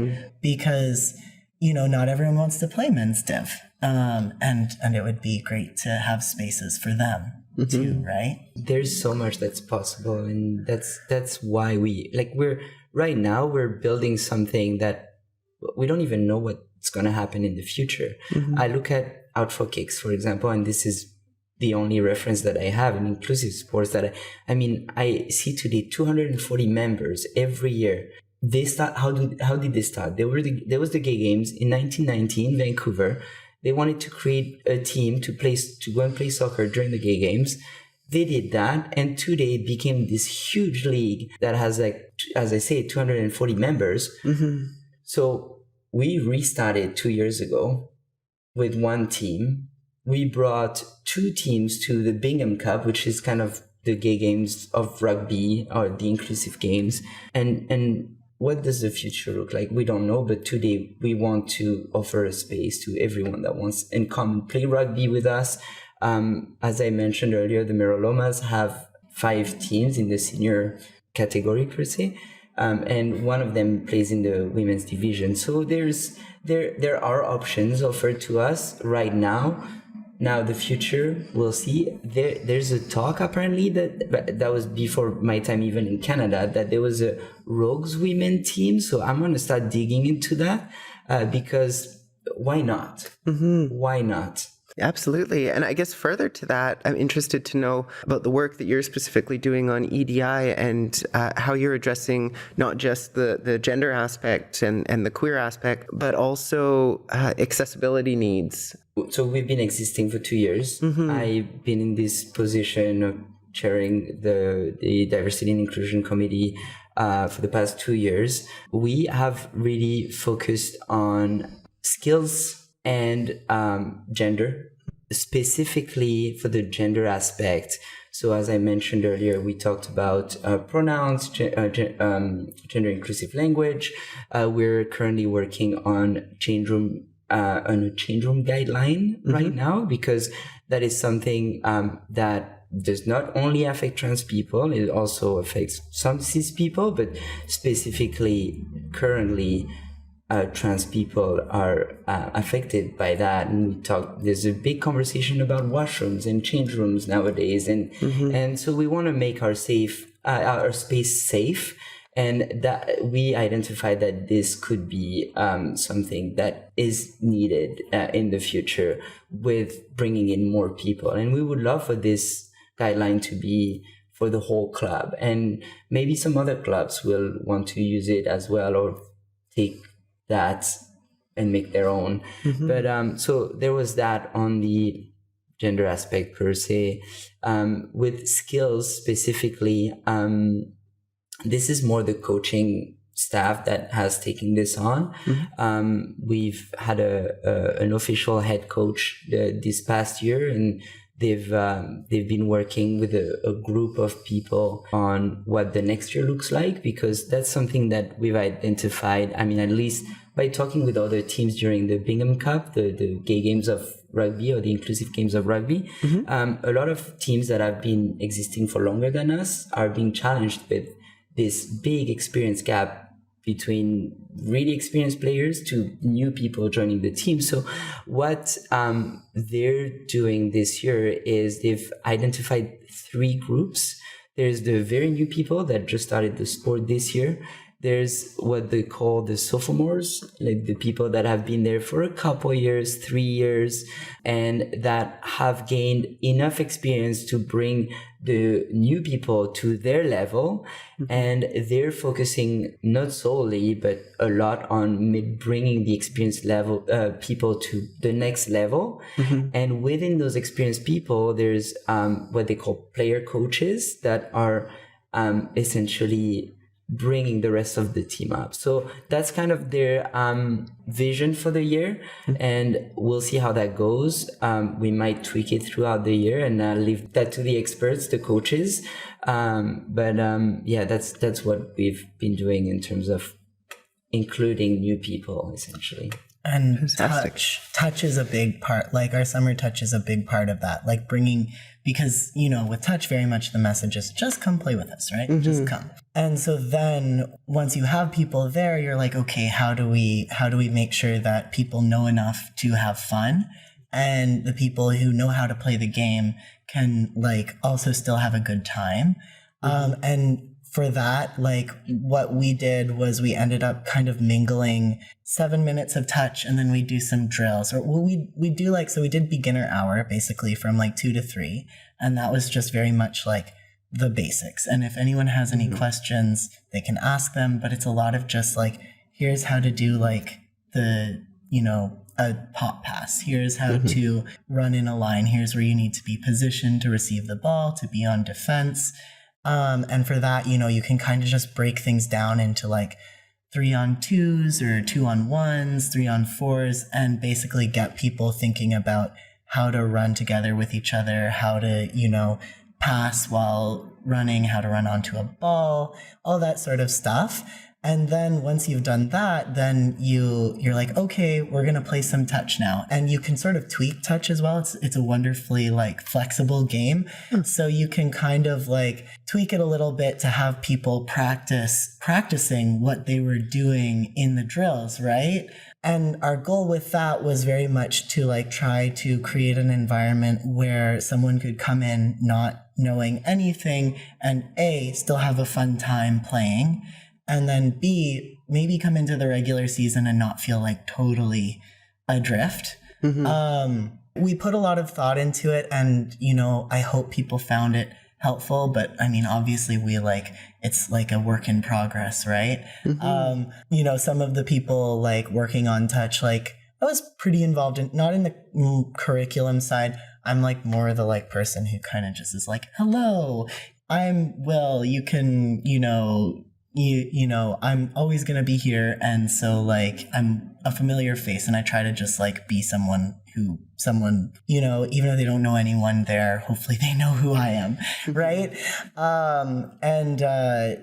Because, not everyone wants to play men's div. And it would be great to have spaces for them too, right? There's so much that's possible. And that's why right now we're building something that we don't even know what's going to happen in the future. I look at Out for Kicks, for example, and this is the only reference that I have in inclusive sports I see today 240 members every year. They start, how did they start? There was the Gay Games in 1990 in Vancouver. They wanted to create a team to go and play soccer during the Gay Games. They did that, and today it became this huge league that has as I say, 240 members. So we restarted 2 years ago with one team. We brought 2 teams to the Bingham Cup, which is kind of the Gay Games of rugby, or the inclusive games. And what does the future look like? We don't know, but today we want to offer a space to everyone that wants and come and play rugby with us. As I mentioned earlier, the Merolomas have 5 teams in the senior category per se. And one of them plays in the women's division. So there are options offered to us right now. Now the future, we'll see. There's a talk apparently that was before my time even in Canada, that there was a Rogues women team. So I'm going to start digging into that because why not? Why not? Absolutely. And I guess further to that, I'm interested to know about the work that you're specifically doing on EDI and how you're addressing not just the gender aspect and the queer aspect, but also accessibility needs. So we've been existing for 2 years. I've been in this position of chairing the Diversity and Inclusion Committee for the past 2 years. We have really focused on skills and gender, specifically for the gender aspect. So as I mentioned earlier, we talked about pronouns, gender inclusive language. We're currently working on a change room guideline right now, because that is something that does not only affect trans people, it also affects some cis people, but specifically currently trans people are affected by that. And there's a big conversation about washrooms and change rooms nowadays. And so we want to make our space safe. And that we identified that this could be something that is needed in the future with bringing in more people. And we would love for this guideline to be for the whole club. And maybe some other clubs will want to use it as well, or take that and make their own. But so there was that on the gender aspect per se. With skills specifically, this is more the coaching staff that has taken this on. We've had an official head coach this past year, and they've been working with a group of people on what the next year looks like, because that's something that we've identified. I mean, at least by talking with other teams during the Bingham Cup, the gay games of rugby, or the inclusive games of rugby, a lot of teams that have been existing for longer than us are being challenged with this big experience gap between really experienced players to new people joining the team. So what they're doing this year is they've identified 3 groups. There's the very new people that just started the sport this year. There's what they call the sophomores, like the people that have been there for a couple years, 3 years, and that have gained enough experience to bring the new people to their level. And they're focusing not solely, but a lot on bringing the experienced level people to the next level. And within those experienced people, there's what they call player coaches that are essentially bringing the rest of the team up. So that's kind of their vision for the year, and we'll see how that goes. We might tweak it throughout the year, and leave that to the experts, the coaches. But that's what we've been doing in terms of including new people, essentially. And touch is a big part. Like our summer touch is a big part of that. Like bringing, because, you know, with touch, very much the message is just come play with us, right? Just come. And so then once you have people there, you're like, okay, how do we make sure that people know enough to have fun, and the people who know how to play the game can like also still have a good time? And for that, like what we did was we ended up kind of mingling 7 minutes of touch, and then we do some drills, or we do like, so we did beginner hour basically from like 2 to 3. And that was just very much like the basics. And if anyone has any questions, they can ask them, but it's a lot of just like, here's how to do like the, you know, a pop pass. Here's how to run in a line. Here's where you need to be positioned to receive the ball, to be on defense. And for that, you know, you can kind of just break things down into like 3-on-2s or 2-on-1s, 3-on-4s, and basically get people thinking about how to run together with each other, how to, you know, pass while running, how to run onto a ball, all that sort of stuff. And then once you've done that, then you're like, okay, we're going to play some touch now. And you can sort of tweak touch as well. It's a wonderfully like flexible game. So you can kind of like tweak it a little bit to have people practicing what they were doing in the drills, right? And our goal with that was very much to like try to create an environment where someone could come in not knowing anything and A, still have a fun time playing, and then B, maybe come into the regular season and not feel like totally adrift. We put a lot of thought into it, and, you know, I hope people found it helpful, but I mean, obviously it's like a work in progress, right? You know, some of the people like working on touch, like I was pretty involved in, not in the curriculum side. I'm like more the like person who kind of just is like, hello, I'm Will, you can, you know, I'm always going to be here. And so like, I'm a familiar face, and I try to just like be someone, you know, even if they don't know anyone there, hopefully they know who I am. Right.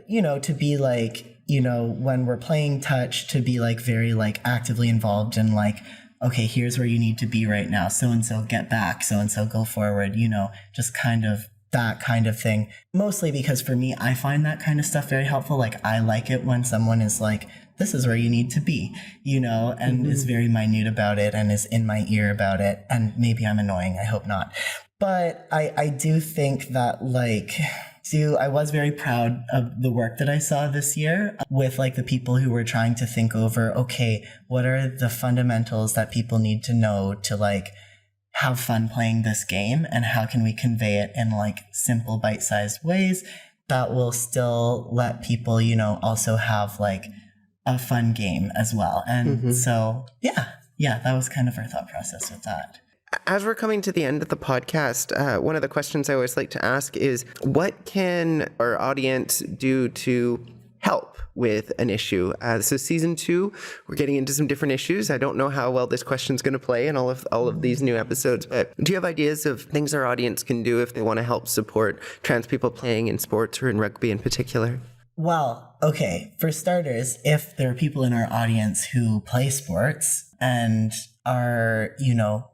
You know, to be like, you know, when we're playing touch, to be like very like actively involved in like, okay, here's where you need to be right now. So-and-so get back, so-and-so go forward, you know, just kind of that kind of thing. Mostly because for me, I find that kind of stuff very helpful. Like I like it when someone is like this is where you need to be, and is very minute about it and is in my ear about it. And maybe I'm annoying. I hope not. But I do think that I was very proud of the work that I saw this year with the people who were trying to think over, okay, what are the fundamentals that people need to know to have fun playing this game, and how can we convey it in simple bite-sized ways that will still let people, also have a fun game as well. And so, yeah, that was kind of our thought process with that. As we're coming to the end of the podcast, one of the questions I always like to ask is, what can our audience do to help with an issue? So season 2, we're getting into some different issues. I don't know how well this question's going to play in all of these new episodes, but do you have ideas of things our audience can do if they want to help support trans people playing in sports or in rugby in particular? Well, okay, for starters, if there are people in our audience who play sports and are,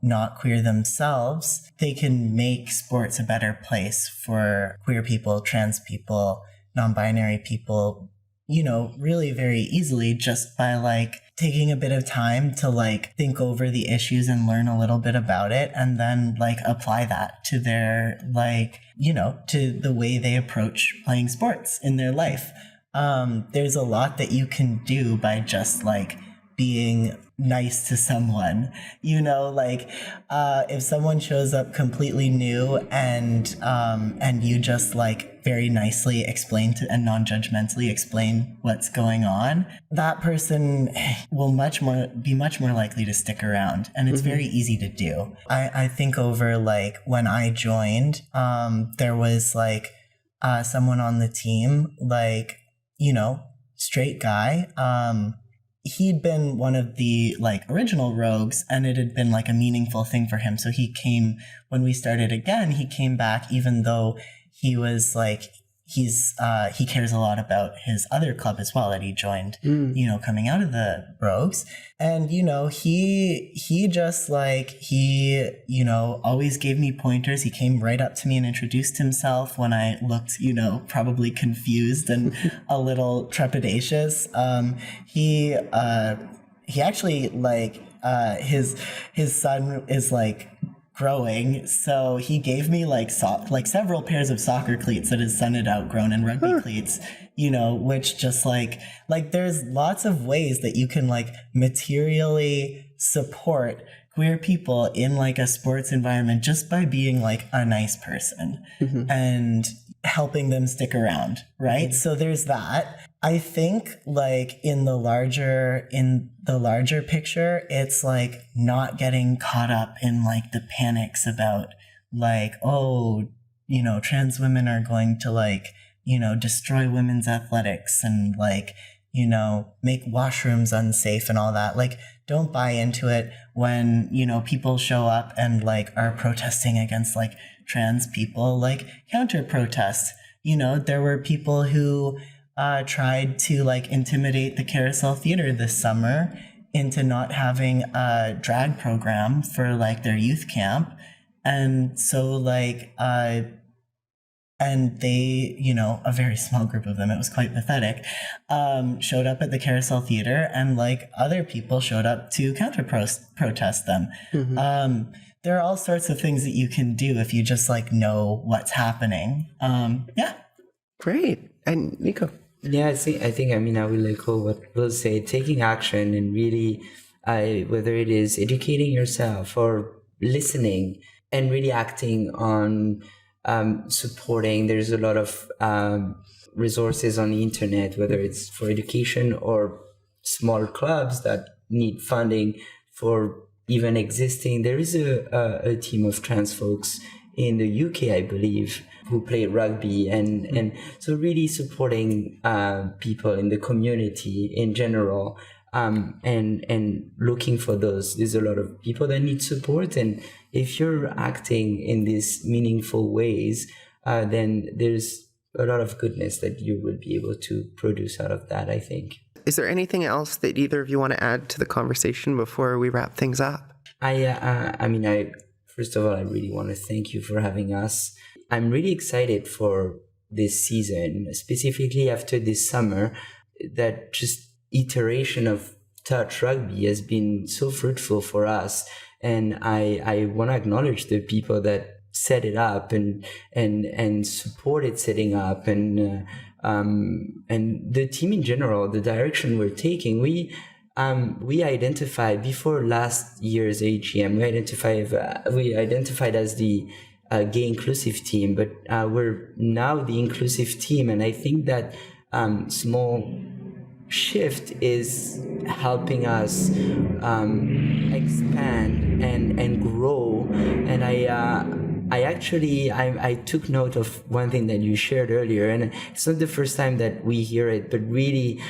not queer themselves, they can make sports a better place for queer people, trans people, non-binary people, really very easily, just by taking a bit of time to think over the issues and learn a little bit about it, and then apply that to their to the way they approach playing sports in their life. There's a lot that you can do by just being nice to someone, if someone shows up completely new and you just very nicely explain and non-judgmentally explain what's going on, that person will be much more likely to stick around, and it's very easy to do. I think over when I joined, there was someone on the team, straight guy, he'd been one of the original rogues, and it had been a meaningful thing for him. So he came when we started again. He came back, even though he was he cares a lot about his other club as well that he joined, coming out of the Rogues. And, he just always gave me pointers. He came right up to me and introduced himself when I looked, probably confused and a little trepidatious. He actually his son is growing, so he gave me several pairs of soccer cleats that his son had outgrown, and rugby cleats, which just there's lots of ways that you can materially support queer people in a sports environment just by being a nice person and helping them stick around, right? So there's that. I think in the larger picture, it's not getting caught up in the panics about trans women are going to destroy women's athletics and make washrooms unsafe and all that. Don't buy into it when people show up and are protesting against trans people. Counter protest. There were people who tried to intimidate the Carousel Theatre this summer into not having a drag program for their youth camp. And so and they, a very small group of them, it was quite pathetic, showed up at the Carousel Theatre, and other people showed up to counter protest them. There are all sorts of things that you can do if you just know what's happening. Yeah. Great. And Nico? Yeah, I think I will echo what Will say. Taking action and really, whether it is educating yourself or listening and really acting on supporting. There's a lot of resources on the internet, whether it's for education or small clubs that need funding for even existing. There is a team of trans folks in the UK, I believe, who play rugby, and so really supporting people in the community in general, and looking for those. There's a lot of people that need support, and if you're acting in these meaningful ways, then there's a lot of goodness that you will be able to produce out of that, I think. Is there anything else that either of you want to add to the conversation before we wrap things up? First of all, I really want to thank you for having us. I'm really excited for this season, specifically after this summer, that just iteration of touch rugby has been so fruitful for us. And I want to acknowledge the people that set it up and supported setting up, and the team in general, the direction we're taking. We identified before last year's AGM, we identified as the gay inclusive team, but we're now the inclusive team. And I think that small shift is helping us expand and grow. And I took note of one thing that you shared earlier, and it's not the first time that we hear it, but really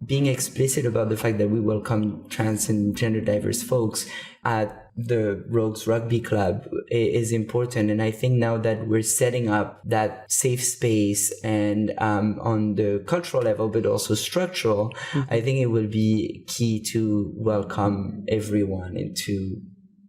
being explicit about the fact that we welcome trans and gender diverse folks at the Rogues Rugby Club is important. And I think now that we're setting up that safe space and on the cultural level, but also structural, I think it will be key to welcome everyone into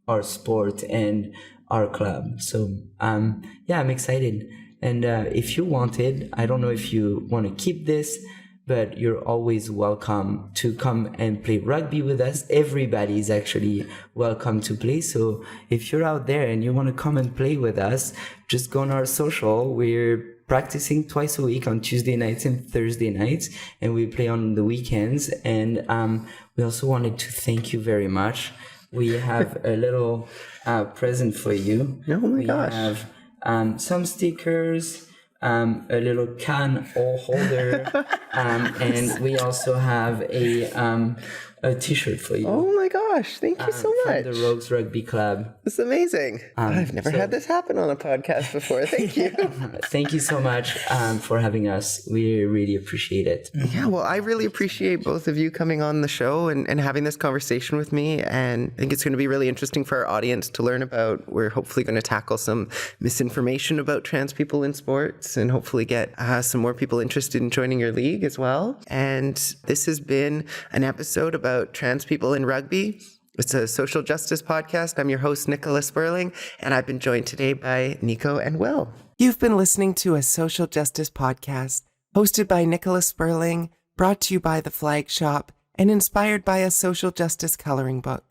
our sport and our club. So I'm excited. And if you wanted, I don't know if you want to keep this, but you're always welcome to come and play rugby with us. Everybody is actually welcome to play. So if you're out there and you want to come and play with us, just go on our social. We're practicing twice a week on Tuesday nights and Thursday nights, and we play on the weekends. And we also wanted to thank you very much. We have a little present for you. Oh my gosh. We have some stickers, a little can or holder, and we also have a t-shirt for you. Oh my gosh, thank you so much. From the Rogues Rugby Club. It's amazing. I've never had this happen on a podcast before. Thank you. Thank you so much for having us. We really appreciate it. Yeah, well, I really appreciate both of you coming on the show and having this conversation with me. And I think it's going to be really interesting for our audience to learn about. We're hopefully going to tackle some misinformation about trans people in sports and hopefully get some more people interested in joining your league as well. And this has been an episode about trans people in rugby. It's a social justice podcast. I'm your host, Nicola Spurling, and I've been joined today by Nico and Will. You've been listening to a social justice podcast hosted by Nicola Spurling, brought to you by The Flag Shop, and inspired by a social justice coloring book.